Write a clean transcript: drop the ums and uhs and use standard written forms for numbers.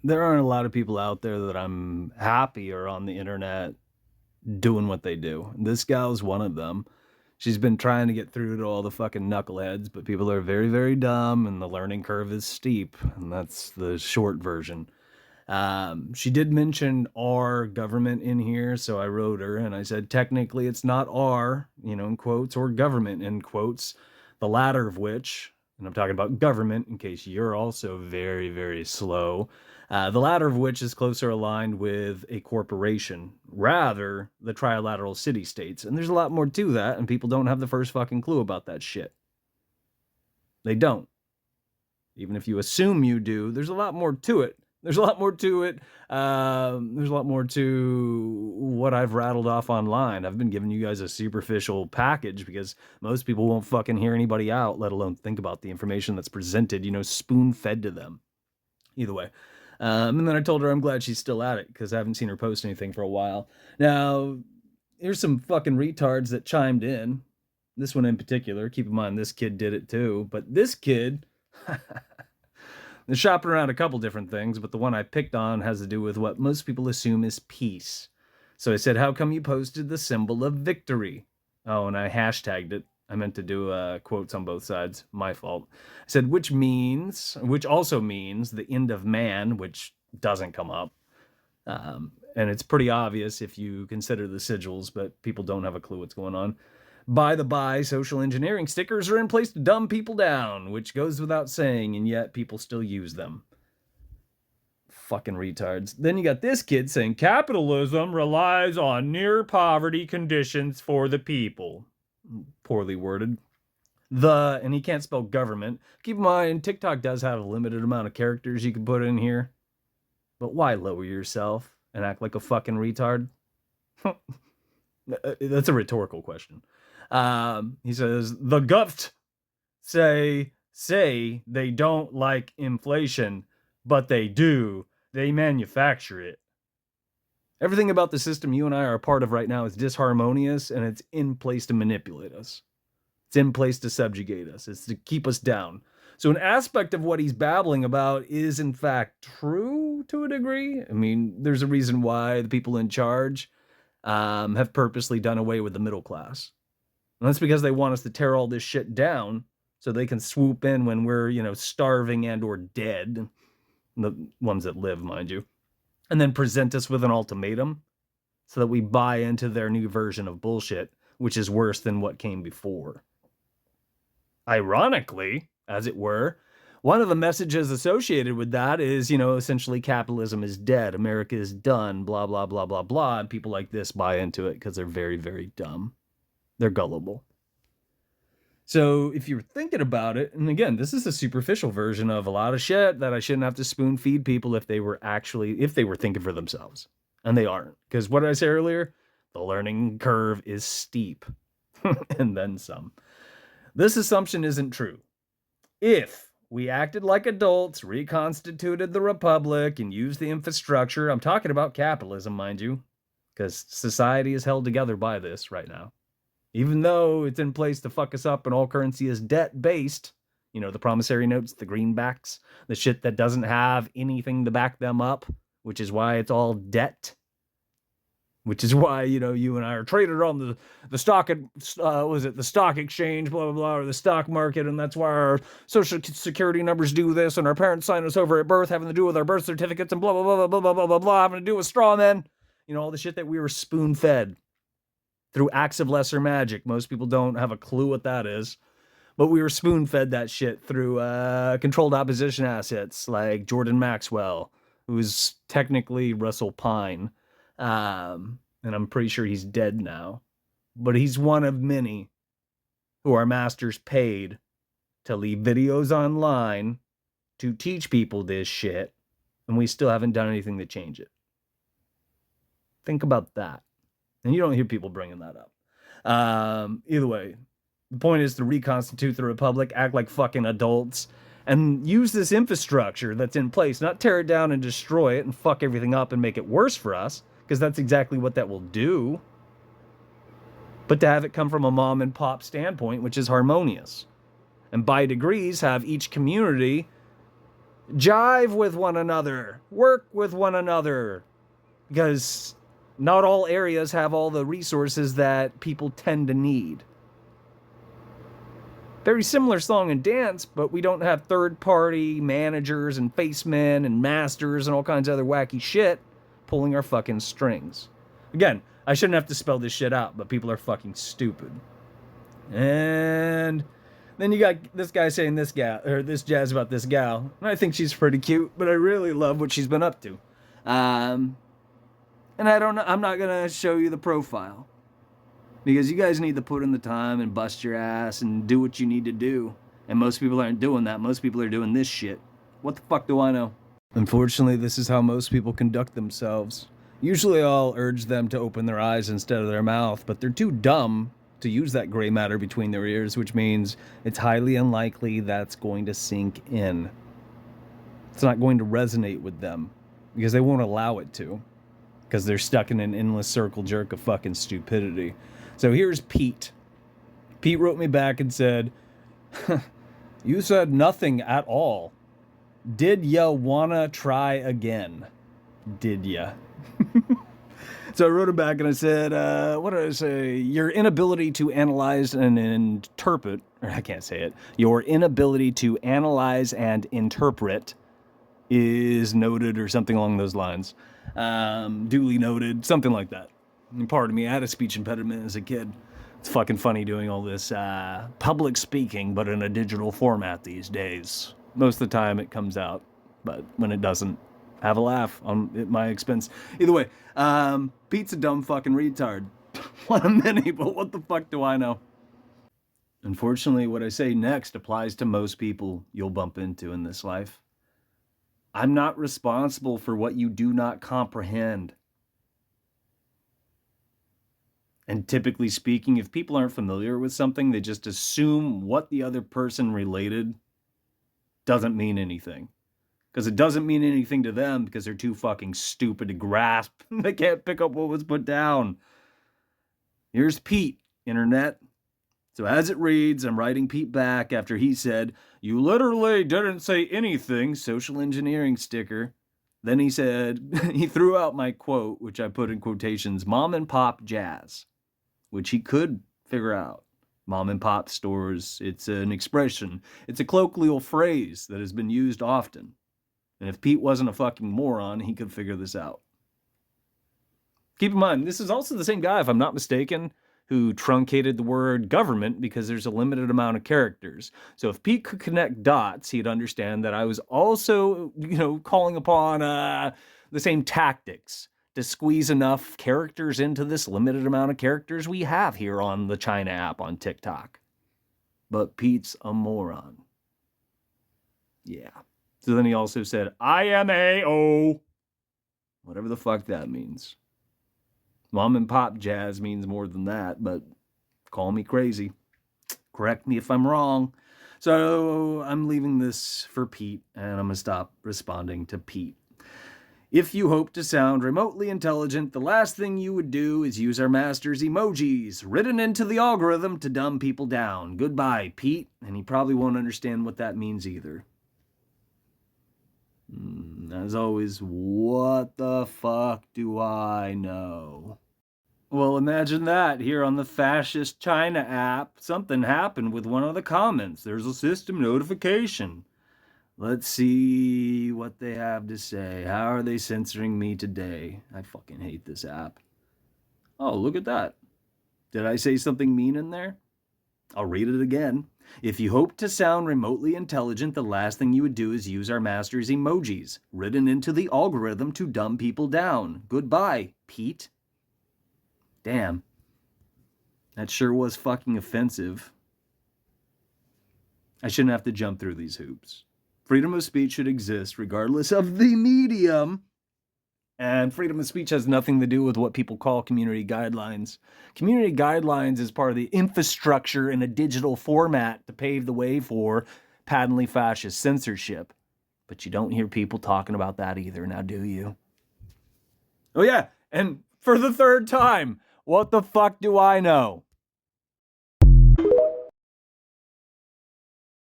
there aren't a lot of people out there that I'm happy are on the internet doing what they do. This gal's one of them. She's been trying to get through to all the fucking knuckleheads, but people are very, very dumb and the learning curve is steep. And that's the short version. She did mention our government in here, so I wrote her and I said, technically, it's not our, in quotes, or government in quotes, the latter of which, and I'm talking about government in case you're also very, very slow, the latter of which is closer aligned with a corporation, rather the trilateral city states. And there's a lot more to that, and people don't have the first fucking clue about that shit. They don't. Even if you assume you do, there's a lot more to it. There's a lot more to it. There's a lot more to what I've rattled off online. I've been giving you guys a superficial package because most people won't fucking hear anybody out, let alone think about the information that's presented, spoon fed to them. Either way. And then I told her I'm glad she's still at it because I haven't seen her post anything for a while. Now, here's some fucking retards that chimed in. This one in particular. Keep in mind, this kid did it too. But this kid... They're shopping around a couple different things, but the one I picked on has to do with what most people assume is peace. So I said, how come you posted the symbol of victory? Oh, and I hashtagged it. I meant to do quotes on both sides. My fault. I said, which also means the end of man, which doesn't come up. And it's pretty obvious if you consider the sigils, but people don't have a clue what's going on. By the by, social engineering stickers are in place to dumb people down, which goes without saying, and yet people still use them. Fucking retards. Then you got this kid saying capitalism relies on near poverty conditions for the people. Poorly worded. And he can't spell government. Keep in mind, TikTok does have a limited amount of characters you can put in here. But why lower yourself and act like a fucking retard? That's a rhetorical question. He says, the guft say they don't like inflation, but they do. They manufacture it. Everything about the system you and I are a part of right now is disharmonious, and it's in place to manipulate us. It's in place to subjugate us. It's to keep us down. So an aspect of what he's babbling about is, in fact, true to a degree. I mean, there's a reason why the people in charge have purposely done away with the middle class. And that's because they want us to tear all this shit down so they can swoop in when we're, starving and or dead. The ones that live, mind you. And then present us with an ultimatum so that we buy into their new version of bullshit, which is worse than what came before. Ironically, as it were, one of the messages associated with that is, essentially capitalism is dead, America is done, blah, blah, blah, blah, blah. And people like this buy into it because they're very, very dumb. They're gullible. So if you're thinking about it, and again, this is a superficial version of a lot of shit that I shouldn't have to spoon feed people if they were thinking for themselves. And they aren't. Because what did I say earlier? The learning curve is steep. And then some. This assumption isn't true. If we acted like adults, reconstituted the republic, and used the infrastructure, I'm talking about capitalism, mind you, because society is held together by this right now. Even though it's in place to fuck us up and all currency is debt-based, the promissory notes, the greenbacks, the shit that doesn't have anything to back them up, which is why it's all debt. Which is why, you and I are traded on the stock, the stock exchange, blah, blah, blah, or the stock market, and that's why our social security numbers do this, and our parents sign us over at birth, having to do with our birth certificates, and blah, blah, blah, blah, blah, blah, blah, blah, having to do with straw men. All the shit that we were spoon-fed through acts of lesser magic. Most people don't have a clue what that is. But we were spoon-fed that shit through controlled opposition assets like Jordan Maxwell, who's technically Russell Pine. And I'm pretty sure he's dead now. But he's one of many who our masters paid to leave videos online to teach people this shit. And we still haven't done anything to change it. Think about that. And you don't hear people bringing that up. Either way, the point is to reconstitute the republic, act like fucking adults, and use this infrastructure that's in place, not tear it down and destroy it and fuck everything up and make it worse for us, because that's exactly what that will do. But to have it come from a mom and pop standpoint, which is harmonious. And by degrees, have each community Jive with one another. Work with one another. Because not all areas have all the resources that people tend to need. Very similar song and dance, but we don't have third-party managers and facemen and masters and all kinds of other wacky shit pulling our fucking strings. Again, I shouldn't have to spell this shit out, but people are fucking stupid. And then you got this guy saying this jazz about this gal. And I think she's pretty cute, but I really love what she's been up to. And I don't know, I'm not gonna show you the profile. Because you guys need to put in the time and bust your ass and do what you need to do. And most people aren't doing that. Most people are doing this shit. What the fuck do I know? Unfortunately, this is how most people conduct themselves. Usually I'll urge them to open their eyes instead of their mouth, but they're too dumb to use that gray matter between their ears, which means it's highly unlikely that's going to sink in. It's not going to resonate with them because they won't allow it to, because they're stuck in an endless circle jerk of fucking stupidity. So here's Pete. Pete wrote me back and said, you said nothing at all. Did ya wanna try again? Did ya? So I wrote him back and I said, what did I say? Your inability to analyze and interpret, or I can't say it. Your inability to analyze and interpret is noted, or something along those lines. Duly noted, something like that. And pardon me, I had a speech impediment as a kid. It's fucking funny doing all this public speaking, but in a digital format these days. Most of the time it comes out, but when it doesn't, have a laugh at my expense. Either way, Pete's a dumb fucking retard. One of many, but what the fuck do I know? Unfortunately, what I say next applies to most people you'll bump into in this life. I'm not responsible for what you do not comprehend. And typically speaking, if people aren't familiar with something, they just assume what the other person related doesn't mean anything. Because it doesn't mean anything to them because they're too fucking stupid to grasp. They can't pick up what was put down. Here's Pete, internet. So as it reads, I'm writing Pete back after he said, you literally didn't say anything, social engineering sticker. Then he said, he threw out my quote, which I put in quotations, mom and pop jazz, which he could figure out. Mom and pop stores, it's an expression. It's a colloquial phrase that has been used often. And if Pete wasn't a fucking moron, he could figure this out. Keep in mind, this is also the same guy, if I'm not mistaken, who truncated the word government because there's a limited amount of characters. So if Pete could connect dots, he'd understand that I was also, calling upon the same tactics to squeeze enough characters into this limited amount of characters we have here on the China app on TikTok. But Pete's a moron. Yeah. So then he also said, IMAO. Whatever the fuck that means. Mom and pop jazz means more than that, but call me crazy. Correct me if I'm wrong. So I'm leaving this for Pete, and I'm going to stop responding to Pete. If you hope to sound remotely intelligent, the last thing you would do is use our master's emojis, written into the algorithm to dumb people down. Goodbye, Pete. And he probably won't understand what that means either. As always, what the fuck do I know? Well, imagine that here on the fascist China app. Something happened with one of the comments. There's a system notification. Let's see what they have to say. How are they censoring me today? I fucking hate this app. Oh, look at that. Did I say something mean in there? I'll read it again. If you hope to sound remotely intelligent, the last thing you would do is use our master's emojis, written into the algorithm to dumb people down. Goodbye, Pete. Damn. That sure was fucking offensive. I shouldn't have to jump through these hoops. Freedom of speech should exist regardless of the medium. And freedom of speech has nothing to do with what people call community guidelines. Community guidelines is part of the infrastructure in a digital format to pave the way for patently fascist censorship. But you don't hear people talking about that either, now do you? Oh yeah, and for the third time, what the fuck do I know?